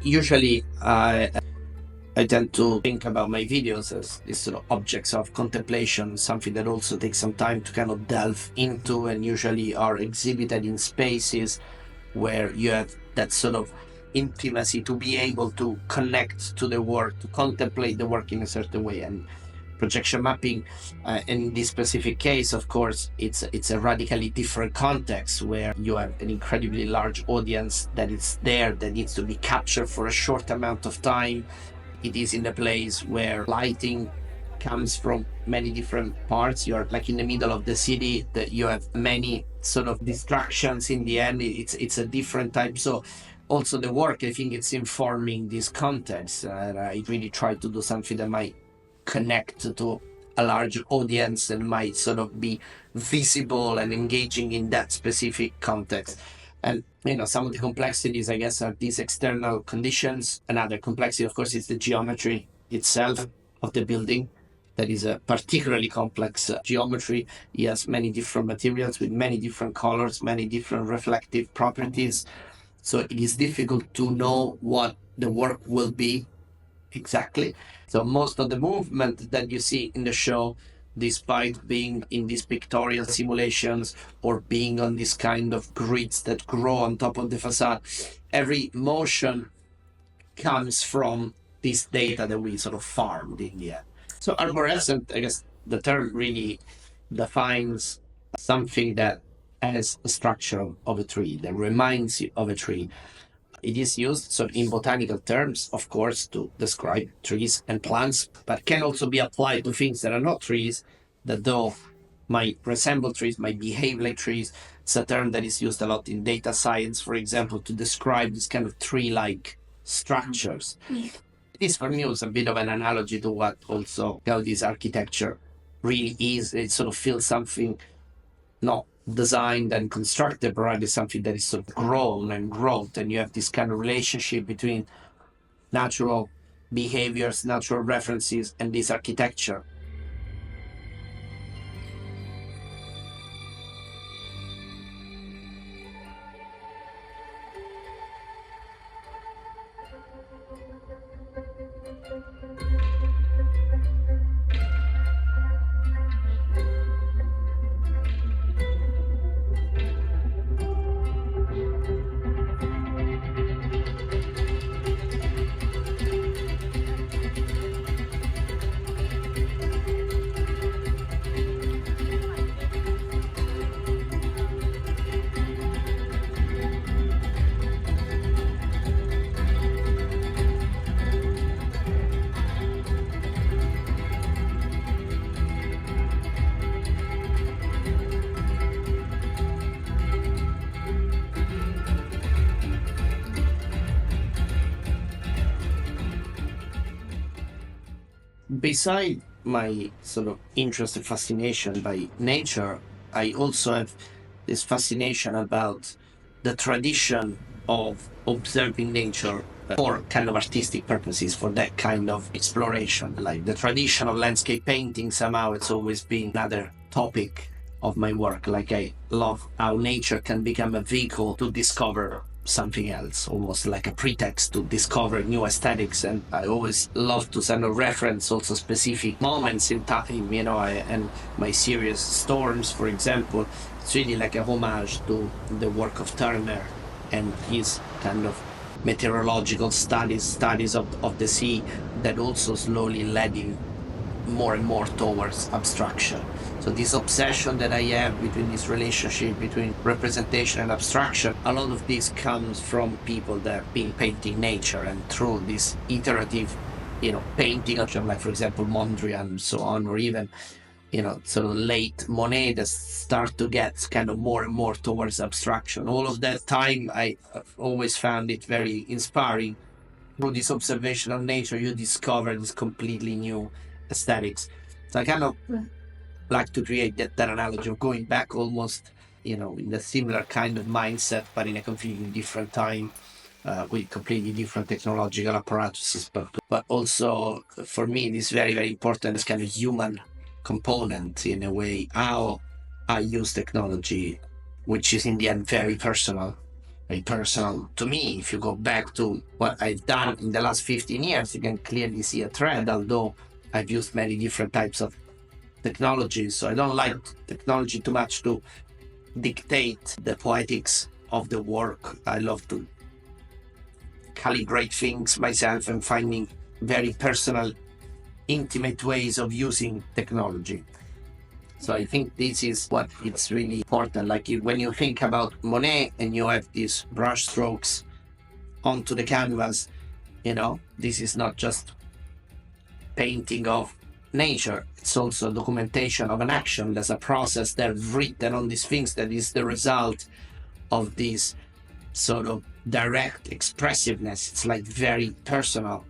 Usually, I tend to think about my videos as these sort of objects of contemplation, something that also takes some time to kind of delve into, and usually are exhibited in spaces where you have that sort of intimacy to be able to connect to the work, to contemplate the work in a certain way. And projection mapping, in this specific case, of course, it's a radically different context where you have an incredibly large audience that is there, that needs to be captured for a short amount of time. It is in a place where lighting comes from many different parts. You're like in the middle of the city, that you have many sort of distractions. In the end, it's a different type. So also the work, I think it's informing this context. I really try to do something that might connect to a large audience and might sort of be visible and engaging in that specific context. And some of the complexities, I guess, are these external conditions. Another complexity, of course, is the geometry itself of the building. That is a particularly complex geometry. It has many different materials with many different colors, many different reflective properties. So it is difficult to know what the work will be exactly. So most of the movement that you see in the show, despite being in these pictorial simulations or being on this kind of grids that grow on top of the facade, every motion comes from this data that we sort of farmed in the end. So arborescent, I guess the term really defines something that has a structure of a tree, that reminds you of a tree. It is used so in botanical terms, of course, to describe trees and plants, but can also be applied to things that are not trees, that though might resemble trees, might behave like trees. It's a term that is used a lot in data science, for example, to describe this kind of tree-like structures. This for me was a bit of an analogy to what also Gaudi's architecture really is. It sort of feels something not designed and constructed, but rather something that is sort of grown and growth, and you have this kind of relationship between natural behaviors, natural references, and this architecture. Beside my sort of interest and fascination by nature, I also have this fascination about the tradition of observing nature for kind of artistic purposes, for that kind of exploration. Like the tradition of landscape painting, somehow it's always been another topic of my work. Like I love how nature can become a vehicle to discover something else, almost like a pretext to discover new aesthetics. And I always love to kind of reference also specific moments in time, and my series Storms, for example, it's really like a homage to the work of Turner and his kind of meteorological studies of the sea, that also slowly led him more and more towards abstraction. So this obsession that I have between this relationship between representation and abstraction, a lot of this comes from people that have been painting nature, and through this iterative, painting of, like for example Mondrian and so on, or even sort of late Monet, that start to get kind of more and more towards abstraction. All of that time, I always found it very inspiring. Through this observation of nature, you discover this completely new aesthetics. So I kind of like to create that analogy of going back almost, in a similar kind of mindset, but in a completely different time, with completely different technological apparatuses. But also, for me, it is very, very important, this kind of human component, in a way, how I use technology, which is in the end very personal, very personal to me. If you go back to what I've done in the last 15 years, you can clearly see a trend, although I've used many different types of technologies. So I don't like technology too much to dictate the poetics of the work. I love to calibrate things myself and finding very personal, intimate ways of using technology. So I think this is what it's really important. Like when you think about Monet and you have these brush strokes onto the canvas, this is not just painting of nature, it's also documentation of an action. There's a process that's written on these things that is the result of this sort of direct expressiveness. It's like very personal.